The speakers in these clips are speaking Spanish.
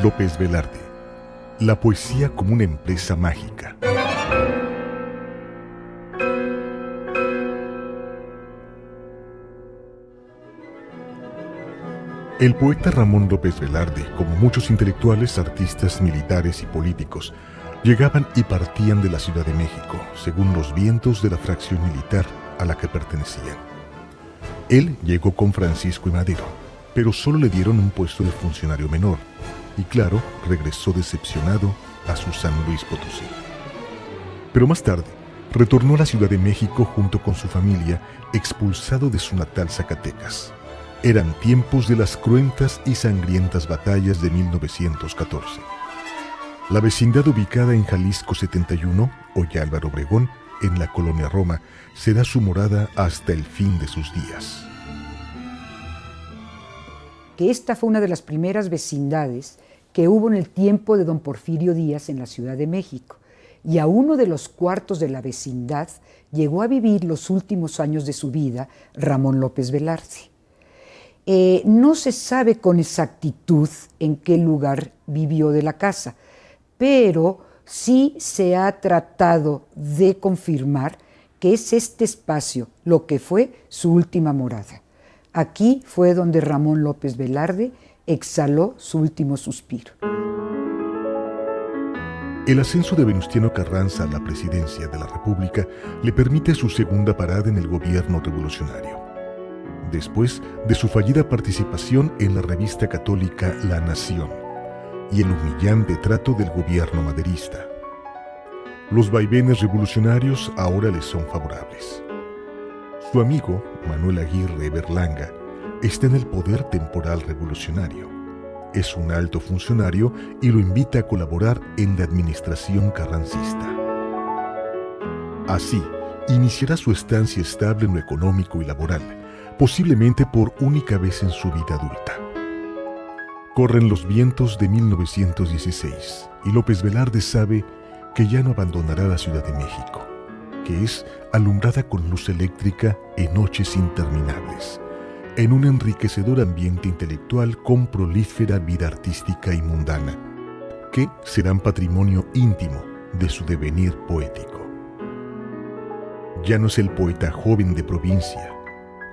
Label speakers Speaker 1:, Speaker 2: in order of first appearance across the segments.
Speaker 1: López Velarde. La poesía como una empresa mágica. El poeta Ramón López Velarde, como muchos intelectuales, artistas, militares y políticos, llegaban y partían de la Ciudad de México, según los vientos de la fracción militar a la que pertenecían. Él llegó con Francisco y Madero, pero solo le dieron un puesto de funcionario menor, y claro, regresó decepcionado a su San Luis Potosí. Pero más tarde, retornó a la Ciudad de México junto con su familia, expulsado de su natal Zacatecas. Eran tiempos de las cruentas y sangrientas batallas de 1914. La vecindad ubicada en Jalisco 71, hoy Álvaro Obregón, en la colonia Roma, será su morada hasta el fin de sus días.
Speaker 2: Que esta fue una de las primeras vecindades que hubo en el tiempo de don Porfirio Díaz en la Ciudad de México, y a uno de los cuartos de la vecindad llegó a vivir los últimos años de su vida Ramón López Velarde. No se sabe con exactitud en qué lugar vivió de la casa, pero sí se ha tratado de confirmar que es este espacio lo que fue su última morada. Aquí fue donde Ramón López Velarde exhaló su último suspiro.
Speaker 1: El ascenso de Venustiano Carranza a la presidencia de la República le permite su segunda parada en el gobierno revolucionario, después de su fallida participación en la revista católica La Nación y el humillante trato del gobierno maderista. Los vaivenes revolucionarios ahora le son favorables. Su amigo, Manuel Aguirre Berlanga, está en el poder temporal revolucionario. Es un alto funcionario y lo invita a colaborar en la administración carrancista. Así, iniciará su estancia estable en lo económico y laboral, posiblemente por única vez en su vida adulta. Corren los vientos de 1916 y López Velarde sabe que ya no abandonará la Ciudad de México, que es alumbrada con luz eléctrica en noches interminables, en un enriquecedor ambiente intelectual con prolífera vida artística y mundana, que serán patrimonio íntimo de su devenir poético. Ya no es el poeta joven de provincia.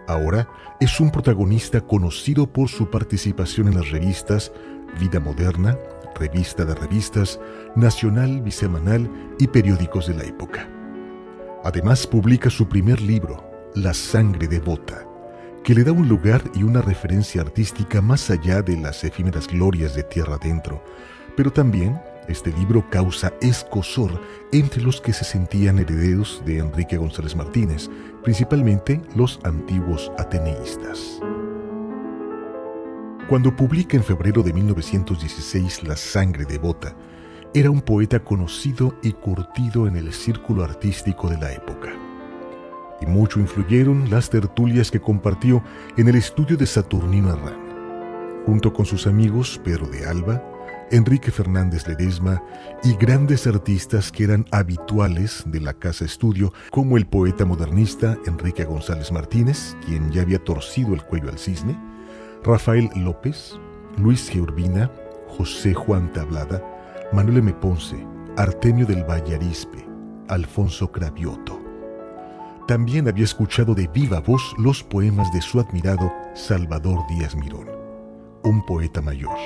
Speaker 1: Ahora es un protagonista conocido por su participación en las revistas Vida Moderna, Revista de Revistas, Nacional, Bisemanal y periódicos de la época. Además publica su primer libro, La Sangre de Bota, que le da un lugar y una referencia artística más allá de las efímeras glorias de Tierra Adentro, pero también este libro causa escozor entre los que se sentían herederos de Enrique González Martínez, principalmente los antiguos ateneístas. Cuando publica en febrero de 1916 La Sangre de Bota, era un poeta conocido y curtido en el círculo artístico de la época. Y mucho influyeron las tertulias que compartió en el estudio de Saturnino Herrán, junto con sus amigos Pedro de Alba, Enrique Fernández Ledesma y grandes artistas que eran habituales de la casa estudio, como el poeta modernista Enrique González Martínez, quien ya había torcido el cuello al cisne, Rafael López, Luis G. Urbina, José Juan Tablada, Manuel M. Ponce, Artemio del Valle Arizpe, Alfonso Cravioto. También había escuchado de viva voz los poemas de su admirado Salvador Díaz Mirón, un poeta mayor.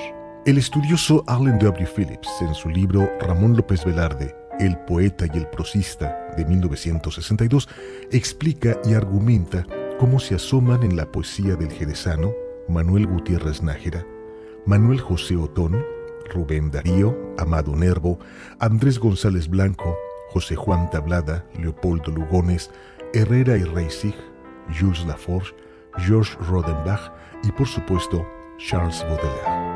Speaker 1: El estudioso Allen W. Phillips, en su libro Ramón López Velarde, El poeta y el prosista, de 1962, explica y argumenta cómo se asoman en la poesía del jerezano Manuel Gutiérrez Nájera, Manuel José Otón, Rubén Darío, Amado Nervo, Andrés González Blanco, José Juan Tablada, Leopoldo Lugones, Herrera y Reisig, Jules Laforge, Georges Rodenbach y, por supuesto, Charles Baudelaire.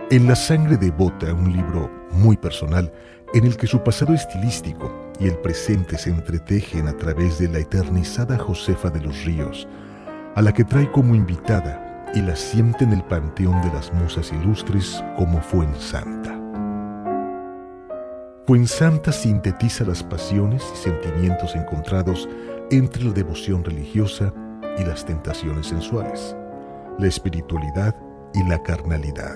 Speaker 1: En La Sangre de Bota, un libro muy personal, en el que su pasado estilístico y el presente se entretejen a través de la eternizada Josefa de los Ríos, a la que trae como invitada y la siente en el panteón de las musas ilustres como Fuensanta. Fuensanta sintetiza las pasiones y sentimientos encontrados entre la devoción religiosa y las tentaciones sensuales, la espiritualidad y la carnalidad,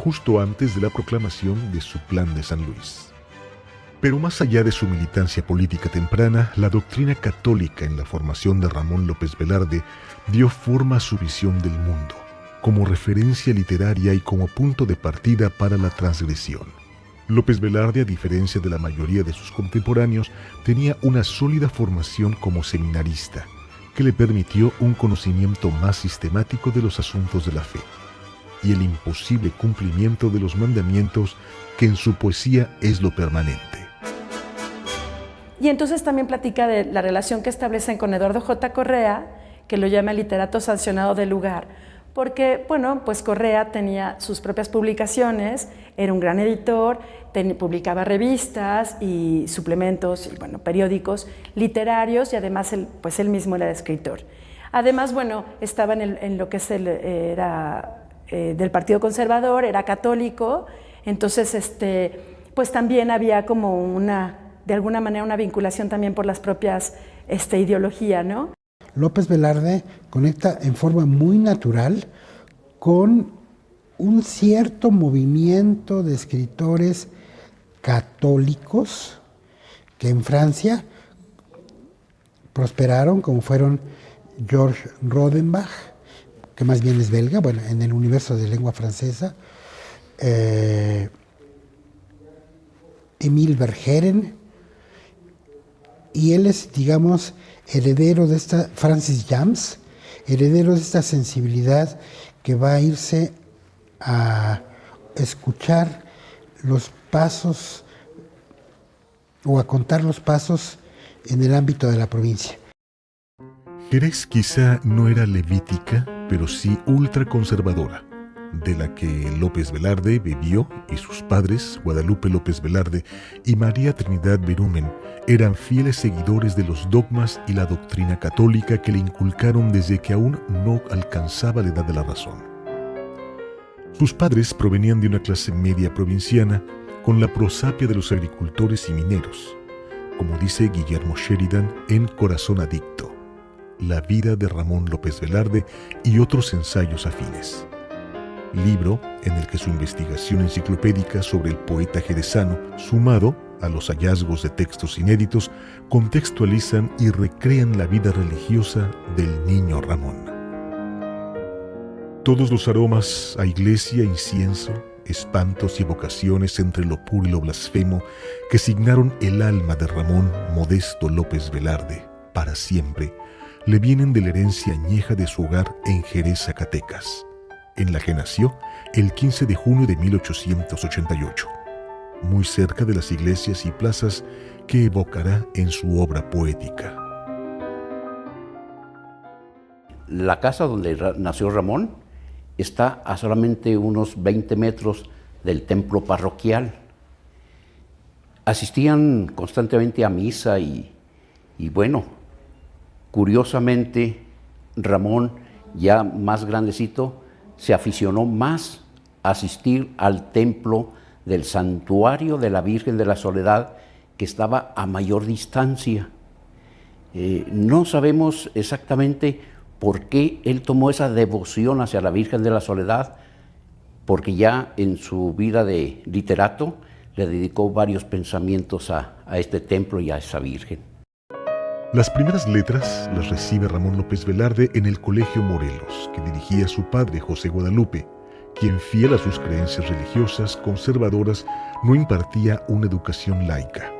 Speaker 1: justo antes de la proclamación de su Plan de San Luis. Pero más allá de su militancia política temprana, la doctrina católica en la formación de Ramón López Velarde dio forma a su visión del mundo, como referencia literaria y como punto de partida para la transgresión. López Velarde, a diferencia de la mayoría de sus contemporáneos, tenía una sólida formación como seminarista, que le permitió un conocimiento más sistemático de los asuntos de la fe y el imposible cumplimiento de los mandamientos, que en su poesía es lo permanente.
Speaker 3: Y entonces también platica de la relación que establecen con Eduardo J. Correa, que lo llama el literato sancionado del lugar, porque, bueno, pues Correa tenía sus propias publicaciones, era un gran editor, publicaba revistas y suplementos y, bueno, periódicos literarios, y además él mismo era escritor. Además, bueno, estaba en lo que es del Partido Conservador, era católico, entonces, pues también había como de alguna manera una vinculación también por las propias ideología, ¿no?
Speaker 4: López Velarde conecta en forma muy natural con un cierto movimiento de escritores católicos que en Francia prosperaron, como fueron Georges Rodenbach, que más bien es belga, bueno, en el universo de lengua francesa, Émile Verhaeren, y él es, digamos, heredero de esta, Francis Jammes, heredero de esta sensibilidad que va a irse a escuchar los pasos o a contar los pasos en el ámbito de la provincia.
Speaker 1: Jerez quizá no era levítica, pero sí ultraconservadora, de la que López Velarde bebió, y sus padres, Guadalupe López Velarde y María Trinidad Berumen, eran fieles seguidores de los dogmas y la doctrina católica que le inculcaron desde que aún no alcanzaba la edad de la razón. Sus padres provenían de una clase media provinciana con la prosapia de los agricultores y mineros, como dice Guillermo Sheridan en Corazón Adicto, La vida de Ramón López Velarde y otros ensayos afines, libro en el que su investigación enciclopédica sobre el poeta jerezano, sumado a los hallazgos de textos inéditos, contextualizan y recrean la vida religiosa del niño Ramón. Todos los aromas a iglesia, incienso, espantos y evocaciones entre lo puro y lo blasfemo que signaron el alma de Ramón Modesto López Velarde para siempre, le vienen de la herencia añeja de su hogar en Jerez, Zacatecas, en la que nació el 15 de junio de 1888, muy cerca de las iglesias y plazas que evocará en su obra poética.
Speaker 5: La casa donde nació Ramón está a solamente unos 20 metros del templo parroquial. Asistían constantemente a misa y bueno, curiosamente Ramón, ya más grandecito, se aficionó más a asistir al templo del santuario de la Virgen de la Soledad, que estaba a mayor distancia. No sabemos exactamente por qué él tomó esa devoción hacia la Virgen de la Soledad, porque ya en su vida de literato le dedicó varios pensamientos a este templo y a esa Virgen.
Speaker 1: Las primeras letras las recibe Ramón López Velarde en el Colegio Morelos, que dirigía su padre José Guadalupe, quien, fiel a sus creencias religiosas conservadoras, no impartía una educación laica.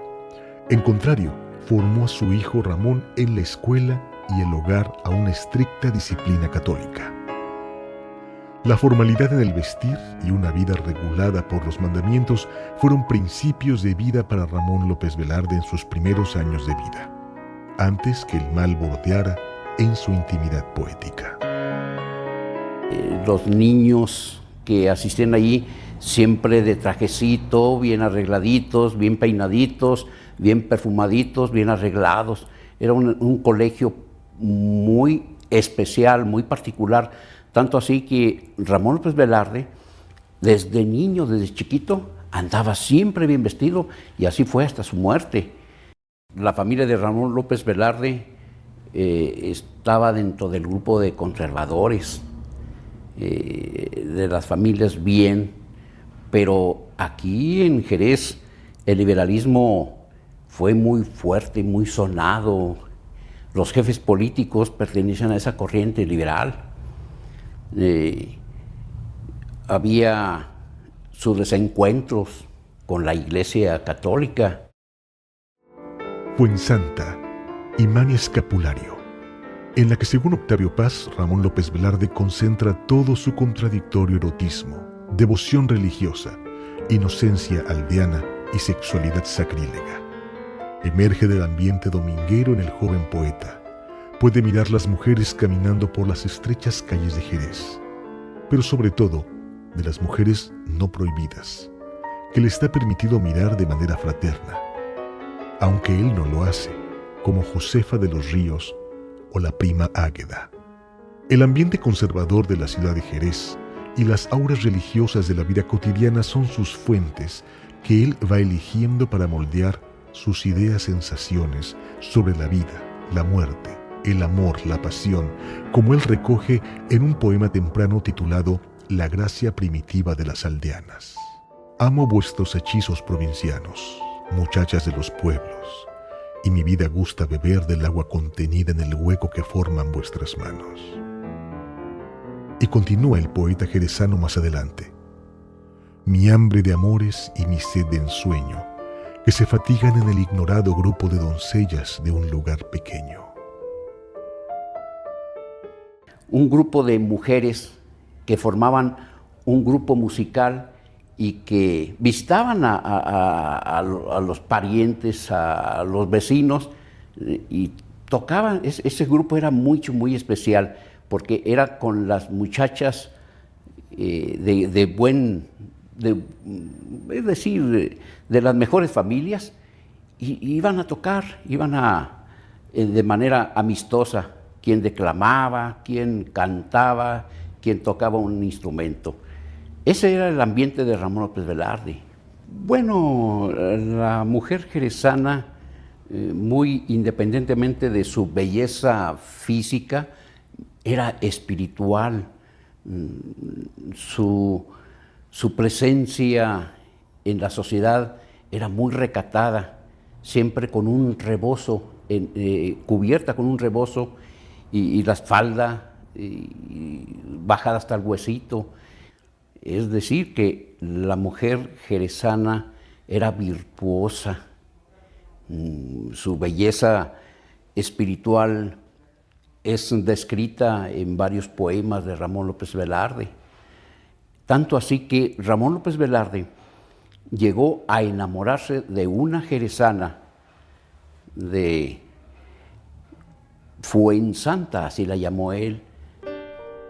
Speaker 1: En contrario, formó a su hijo Ramón en la escuela y el hogar a una estricta disciplina católica. La formalidad en el vestir y una vida regulada por los mandamientos fueron principios de vida para Ramón López Velarde en sus primeros años de vida, antes que el mal bordeara en su intimidad poética.
Speaker 5: Los niños que asistían allí siempre de trajecito, bien arregladitos, bien peinaditos, bien perfumaditos, bien arreglados. Era un colegio muy especial, muy particular, tanto así que Ramón López Velarde, desde niño, desde chiquito, andaba siempre bien vestido y así fue hasta su muerte. La familia de Ramón López Velarde estaba dentro del grupo de conservadores, de las familias bien, Pero aquí en Jerez el liberalismo fue muy fuerte, muy sonado. Los jefes políticos pertenecían a esa corriente liberal. Había sus desencuentros con la Iglesia Católica.
Speaker 1: Fuensanta, imán escapulario, en la que según Octavio Paz, Ramón López Velarde concentra todo su contradictorio erotismo, devoción religiosa, inocencia aldeana y sexualidad sacrílega. Emerge del ambiente dominguero en el joven poeta. Puede mirar las mujeres caminando por las estrechas calles de Jerez, pero sobre todo de las mujeres no prohibidas, que le está permitido mirar de manera fraterna, aunque él no lo hace, como Josefa de los Ríos o la prima Águeda. El ambiente conservador de la ciudad de Jerez y las auras religiosas de la vida cotidiana son sus fuentes que él va eligiendo para moldear sus ideas, sensaciones sobre la vida, la muerte, el amor, la pasión, como él recoge en un poema temprano titulado La gracia primitiva de las aldeanas. Amo vuestros hechizos provincianos, muchachas de los pueblos, y mi vida gusta beber del agua contenida en el hueco que forman vuestras manos. Y continúa el poeta jerezano más adelante. Mi hambre de amores y mi sed de ensueño, que se fatigan en el ignorado grupo de doncellas de un lugar pequeño.
Speaker 5: Un grupo de mujeres que formaban un grupo musical y que visitaban a los parientes, a los vecinos, y tocaban. Ese grupo era muy especial, porque era con las muchachas de las mejores familias, y iban a tocar, de manera amistosa, quien declamaba, quien cantaba, quien tocaba un instrumento. Ese era el ambiente de Ramón López Velarde. Bueno, la mujer jerezana, muy independientemente de su belleza física, era espiritual. Su presencia en la sociedad era muy recatada, siempre con un rebozo, cubierta con un rebozo, y la espalda bajada hasta el huesito. Es decir, que la mujer jerezana era virtuosa. Su belleza espiritual es descrita en varios poemas de Ramón López Velarde. Tanto así que Ramón López Velarde llegó a enamorarse de una jerezana de Fuensanta, así la llamó él.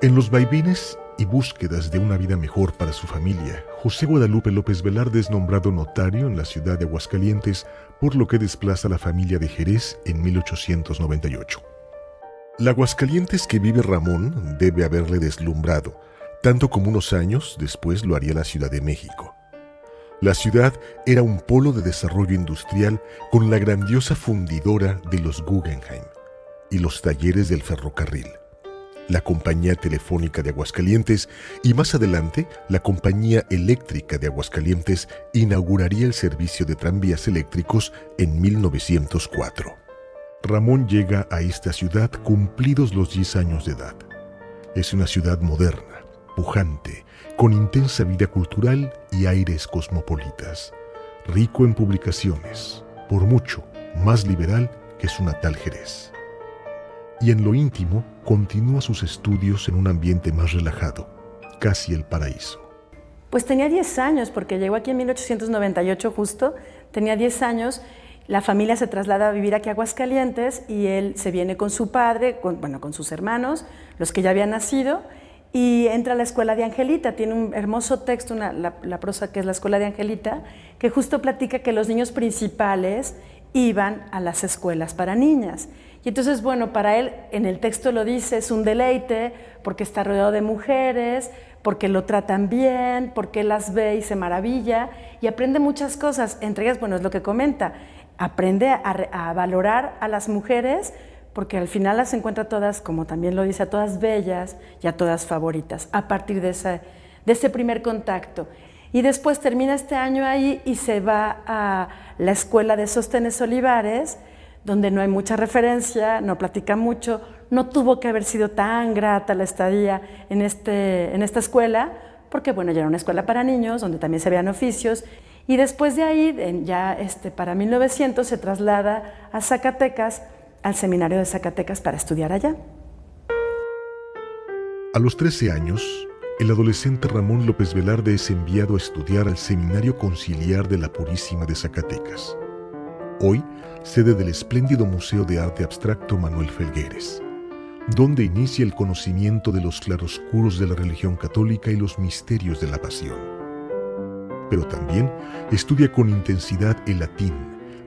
Speaker 1: En los vaivenes y búsquedas de una vida mejor para su familia, José Guadalupe López Velarde es nombrado notario en la ciudad de Aguascalientes, por lo que desplaza a la familia de Jerez en 1898. La Aguascalientes que vive Ramón debe haberle deslumbrado, tanto como unos años después lo haría la Ciudad de México. La ciudad era un polo de desarrollo industrial con la grandiosa fundidora de los Guggenheim y los talleres del ferrocarril, la Compañía Telefónica de Aguascalientes y más adelante la Compañía Eléctrica de Aguascalientes inauguraría el servicio de tranvías eléctricos en 1904. Ramón llega a esta ciudad cumplidos los 10 años de edad. Es una ciudad moderna, pujante, con intensa vida cultural y aires cosmopolitas, rico en publicaciones, por mucho más liberal que su natal Jerez. Y en lo íntimo continúa sus estudios en un ambiente más relajado, casi el paraíso.
Speaker 3: Pues tenía 10 años, porque llegó aquí en 1898 justo, tenía 10 años. La familia se traslada a vivir aquí a Aguascalientes y él se viene con su padre, con sus hermanos, los que ya habían nacido, y entra a la Escuela de Angelita. Tiene un hermoso texto, la prosa que es la Escuela de Angelita, que justo platica que los niños principales iban a las escuelas para niñas. Y entonces, bueno, para él, en el texto lo dice, es un deleite, porque está rodeado de mujeres, porque lo tratan bien, porque las ve y se maravilla, y aprende muchas cosas. Entre ellas, bueno, es lo que comenta, aprende a valorar a las mujeres, porque al final las encuentra todas, como también lo dice, a todas bellas y a todas favoritas, a partir de ese primer contacto. Y después termina este año ahí y se va a la escuela de Sóstenes Olivares, donde no hay mucha referencia, no platica mucho, no tuvo que haber sido tan grata la estadía en esta escuela, porque bueno, ya era una escuela para niños, donde también se veían oficios, y después de ahí, para 1900, se traslada a Zacatecas, al seminario de Zacatecas, para estudiar allá.
Speaker 1: A los 13 años, el adolescente Ramón López Velarde es enviado a estudiar al Seminario Conciliar de la Purísima de Zacatecas, hoy sede del espléndido Museo de Arte Abstracto Manuel Felgueres, donde inicia el conocimiento de los claroscuros de la religión católica y los misterios de la pasión. Pero también estudia con intensidad el latín,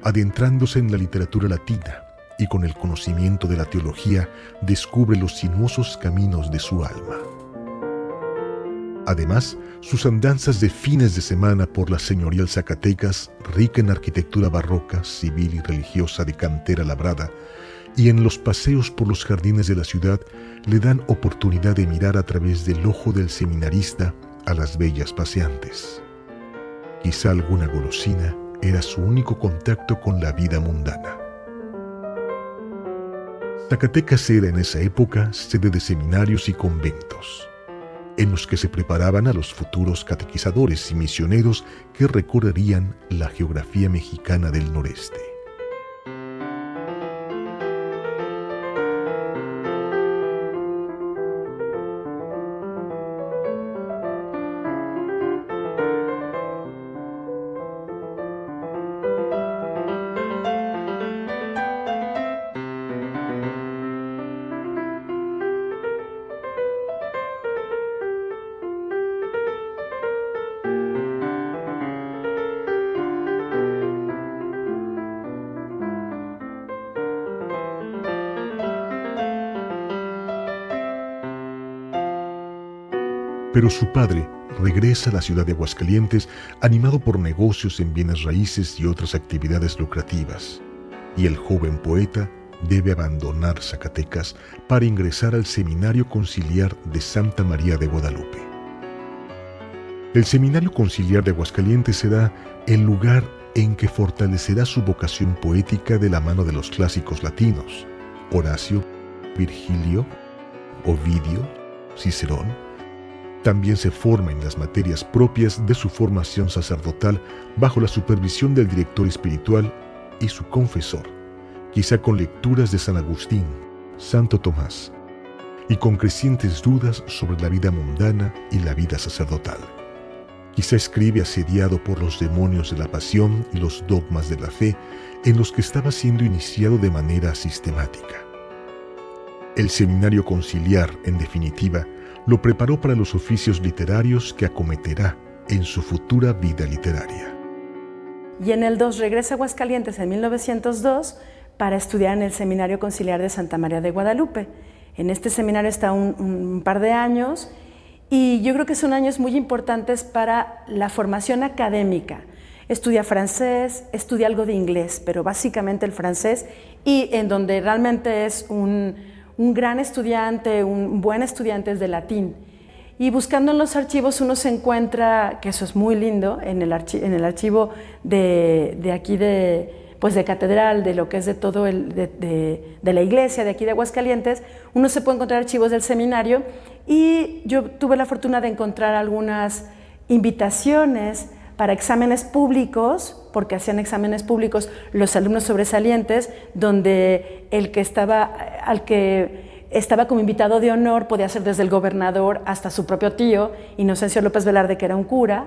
Speaker 1: adentrándose en la literatura latina, y con el conocimiento de la teología descubre los sinuosos caminos de su alma. Además, sus andanzas de fines de semana por la señorial Zacatecas, rica en arquitectura barroca, civil y religiosa de cantera labrada, y en los paseos por los jardines de la ciudad, le dan oportunidad de mirar a través del ojo del seminarista a las bellas paseantes. Quizá alguna golosina era su único contacto con la vida mundana. Zacatecas era en esa época sede de seminarios y conventos, en los que se preparaban a los futuros catequizadores y misioneros que recorrerían la geografía mexicana del noreste. Pero su padre regresa a la ciudad de Aguascalientes animado por negocios en bienes raíces y otras actividades lucrativas, y el joven poeta debe abandonar Zacatecas para ingresar al Seminario Conciliar de Santa María de Guadalupe. El Seminario Conciliar de Aguascalientes será el lugar en que fortalecerá su vocación poética de la mano de los clásicos latinos, Horacio, Virgilio, Ovidio, Cicerón. También se forma en las materias propias de su formación sacerdotal bajo la supervisión del director espiritual y su confesor, quizá con lecturas de San Agustín, Santo Tomás, y con crecientes dudas sobre la vida mundana y la vida sacerdotal. Quizá escribe asediado por los demonios de la pasión y los dogmas de la fe en los que estaba siendo iniciado de manera sistemática. El Seminario Conciliar, en definitiva, lo preparó para los oficios literarios que acometerá en su futura vida literaria.
Speaker 3: Y en el 2 regresa a Aguascalientes en 1902 para estudiar en el Seminario Conciliar de Santa María de Guadalupe. En este seminario está un par de años y yo creo que son años muy importantes para la formación académica. Estudia francés, estudia algo de inglés, pero básicamente el francés, y en donde realmente es un gran estudiante, un buen estudiante es de latín. Y buscando en los archivos uno se encuentra, que eso es muy lindo, en el archivo de aquí de catedral, de lo que es de todo de la iglesia de aquí de Aguascalientes, uno se puede encontrar archivos del seminario, y yo tuve la fortuna de encontrar algunas invitaciones para exámenes públicos, porque hacían exámenes públicos los alumnos sobresalientes, donde al que estaba como invitado de honor podía ser desde el gobernador hasta su propio tío, Inocencio López Velarde, que era un cura,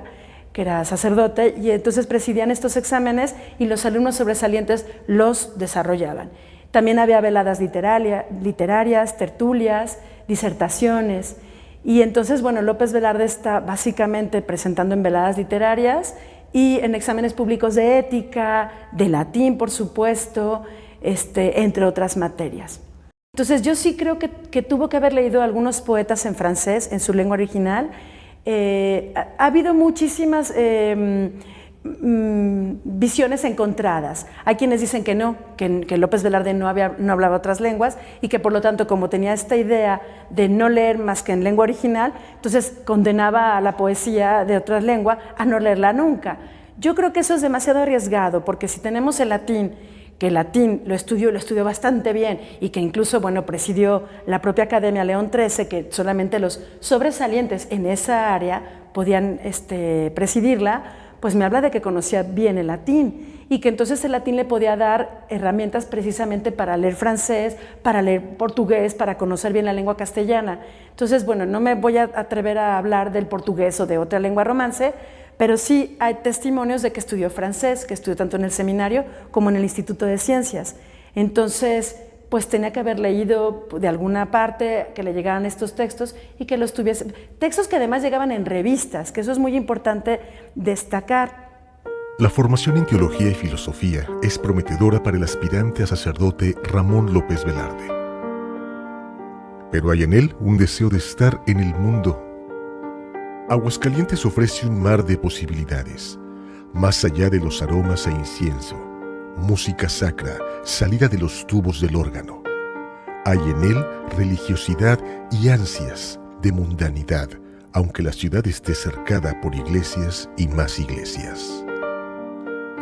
Speaker 3: que era sacerdote, y entonces presidían estos exámenes y los alumnos sobresalientes los desarrollaban. También había veladas literarias, tertulias, disertaciones. Y entonces, bueno, López Velarde está básicamente presentando en veladas literarias y en exámenes públicos de ética, de latín, por supuesto, entre otras materias. Entonces, yo sí creo que tuvo que haber leído algunos poetas en francés, en su lengua original. Ha habido muchísimas visiones encontradas. Hay quienes dicen que no, que López Velarde no hablaba otras lenguas y que por lo tanto, como tenía esta idea de no leer más que en lengua original, entonces condenaba a la poesía de otras lenguas a no leerla nunca. Yo creo que eso es demasiado arriesgado, porque si tenemos el latín, que el latín lo estudió bastante bien y que incluso, bueno, presidió la propia Academia León XIII, que solamente los sobresalientes en esa área podían presidirla, pues me habla de que conocía bien el latín y que entonces el latín le podía dar herramientas precisamente para leer francés, para leer portugués, para conocer bien la lengua castellana. Entonces, bueno, no me voy a atrever a hablar del portugués o de otra lengua romance, pero sí hay testimonios de que estudió francés, que estudió tanto en el seminario como en el Instituto de Ciencias. Entonces, pues tenía que haber leído de alguna parte que le llegaran estos textos y que los tuviese. Textos que además llegaban en revistas, que eso es muy importante destacar.
Speaker 1: La formación en teología y filosofía es prometedora para el aspirante a sacerdote Ramón López Velarde. Pero hay en él un deseo de estar en el mundo. Aguascalientes ofrece un mar de posibilidades, más allá de los aromas a incienso, música sacra, salida de los tubos del órgano. Hay en él religiosidad y ansias de mundanidad, aunque la ciudad esté cercada por iglesias y más iglesias.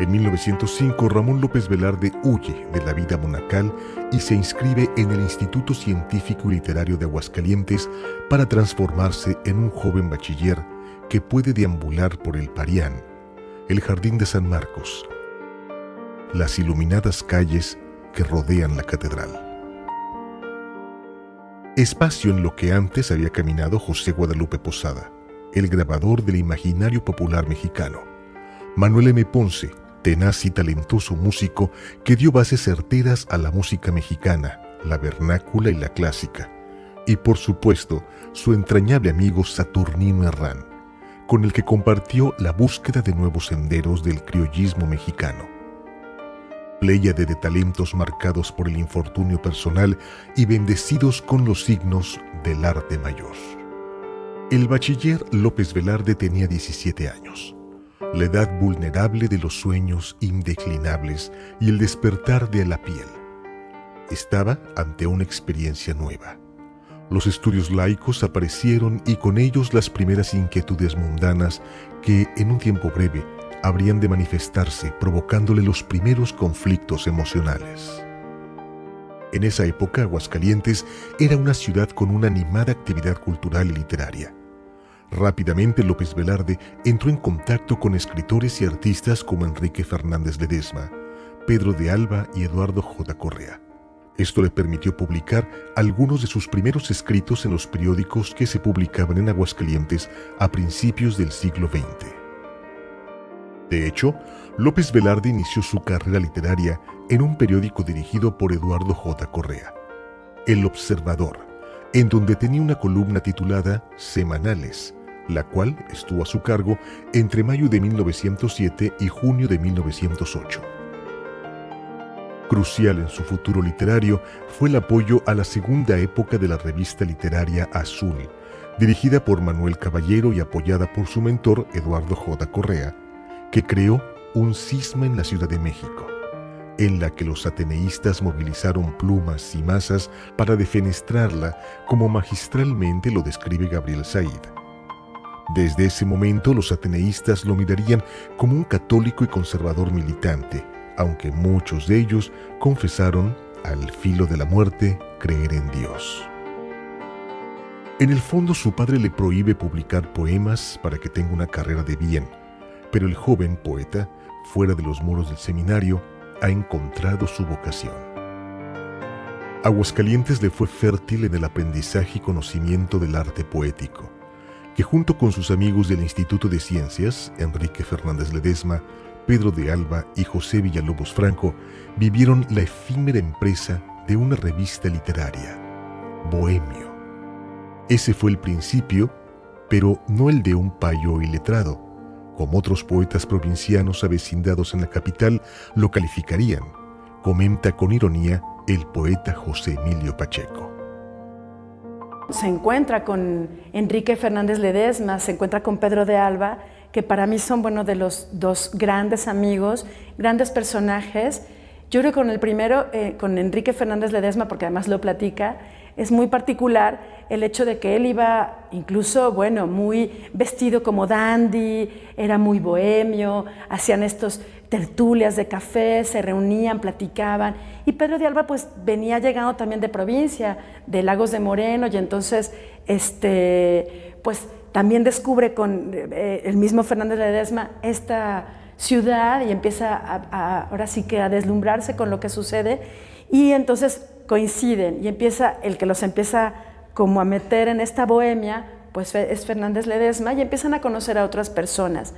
Speaker 1: En 1905, Ramón López Velarde huye de la vida monacal y se inscribe en el Instituto Científico y Literario de Aguascalientes para transformarse en un joven bachiller que puede deambular por el Parián, el Jardín de San Marcos, las iluminadas calles que rodean la catedral. Espacio en lo que antes había caminado José Guadalupe Posada, el grabador del imaginario popular mexicano. Manuel M. Ponce, tenaz y talentoso músico que dio bases certeras a la música mexicana, la vernácula y la clásica. Y por supuesto, su entrañable amigo Saturnino Herrán, con el que compartió la búsqueda de nuevos senderos del criollismo mexicano. Pléyade de talentos marcados por el infortunio personal y bendecidos con los signos del arte mayor. El bachiller López Velarde tenía 17 años, la edad vulnerable de los sueños indeclinables y el despertar de la piel. Estaba ante una experiencia nueva. Los estudios laicos aparecieron y con ellos las primeras inquietudes mundanas que, en un tiempo breve, habrían de manifestarse, provocándole los primeros conflictos emocionales. En esa época, Aguascalientes era una ciudad con una animada actividad cultural y literaria. Rápidamente, López Velarde entró en contacto con escritores y artistas como Enrique Fernández Ledesma, Pedro de Alba y Eduardo J. Correa. Esto le permitió publicar algunos de sus primeros escritos en los periódicos que se publicaban en Aguascalientes a principios del siglo XX. De hecho, López Velarde inició su carrera literaria en un periódico dirigido por Eduardo J. Correa, El Observador, en donde tenía una columna titulada Semanales, la cual estuvo a su cargo entre mayo de 1907 y junio de 1908. Crucial en su futuro literario fue el apoyo a la segunda época de la revista literaria Azul, dirigida por Manuel Caballero y apoyada por su mentor Eduardo J. Correa, que creó un cisma en la Ciudad de México, en la que los ateneístas movilizaron plumas y masas para defenestrarla, como magistralmente lo describe Gabriel Said. Desde ese momento, los ateneístas lo mirarían como un católico y conservador militante, aunque muchos de ellos confesaron, al filo de la muerte, creer en Dios. En el fondo, su padre le prohíbe publicar poemas para que tenga una carrera de bien, pero el joven poeta, fuera de los muros del seminario, ha encontrado su vocación. Aguascalientes le fue fértil en el aprendizaje y conocimiento del arte poético, que junto con sus amigos del Instituto de Ciencias, Enrique Fernández Ledesma, Pedro de Alba y José Villalobos Franco, vivieron la efímera empresa de una revista literaria, Bohemio. Ese fue el principio, pero no el de un payo iletrado, como otros poetas provincianos avecindados en la capital lo calificarían, comenta con ironía el poeta José Emilio Pacheco.
Speaker 3: Se encuentra con Enrique Fernández Ledesma, se encuentra con Pedro de Alba, que para mí son, bueno, de los dos grandes amigos, grandes personajes. Yo creo que con el primero, con Enrique Fernández Ledesma, porque además lo platica, es muy particular el hecho de que él iba incluso, bueno, muy vestido como dandy, era muy bohemio, hacían estos tertulias de café, se reunían, platicaban, y Pedro de Alba pues venía llegando también de provincia, de Lagos de Moreno, y entonces pues también descubre con el mismo Fernández Ledesma esta ciudad y empieza ahora sí que a deslumbrarse con lo que sucede, y entonces coinciden y empieza el que los empieza como a meter en esta bohemia, pues es Fernández Ledesma, y empiezan a conocer a otras personas.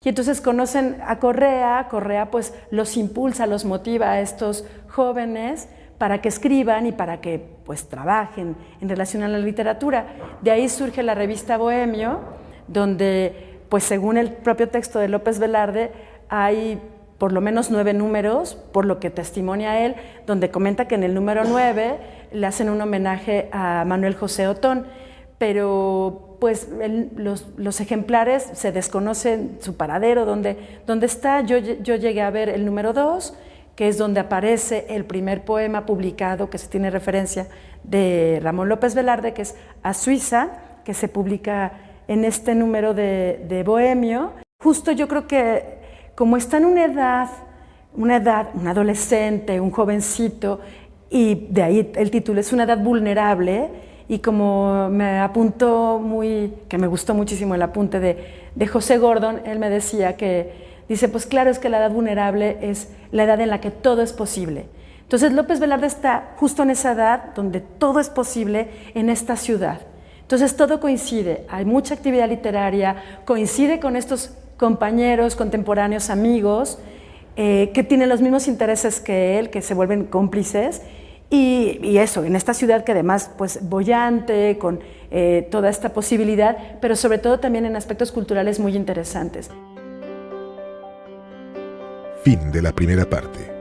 Speaker 3: Y entonces conocen a Correa, Correa pues los impulsa, los motiva a estos jóvenes para que escriban y para que pues trabajen en relación a la literatura. De ahí surge la revista Bohemio, donde pues según el propio texto de López Velarde hay por lo menos 9 números, por lo que testimonia él, donde comenta que en el número 9 le hacen un homenaje a Manuel José Otón, pero pues los ejemplares se desconocen su paradero, dónde está. Yo llegué a ver el número 2, que es donde aparece el primer poema publicado, que se tiene referencia, de Ramón López Velarde, que es A Suiza, que se publica en este número de Bohemio. Justo yo creo que como está en una edad, un adolescente, un jovencito, y de ahí el título, es una edad vulnerable, y como me apuntó que me gustó muchísimo el apunte de José Gordon, él me decía dice, pues claro, es que la edad vulnerable es la edad en la que todo es posible. Entonces López Velarde está justo en esa edad donde todo es posible en esta ciudad. Entonces todo coincide, hay mucha actividad literaria, coincide con estos compañeros, contemporáneos, amigos, que tienen los mismos intereses que él, que se vuelven cómplices, y eso, en esta ciudad que además, pues, boyante, con toda esta posibilidad, pero sobre todo también en aspectos culturales muy interesantes.
Speaker 1: Fin de la primera parte.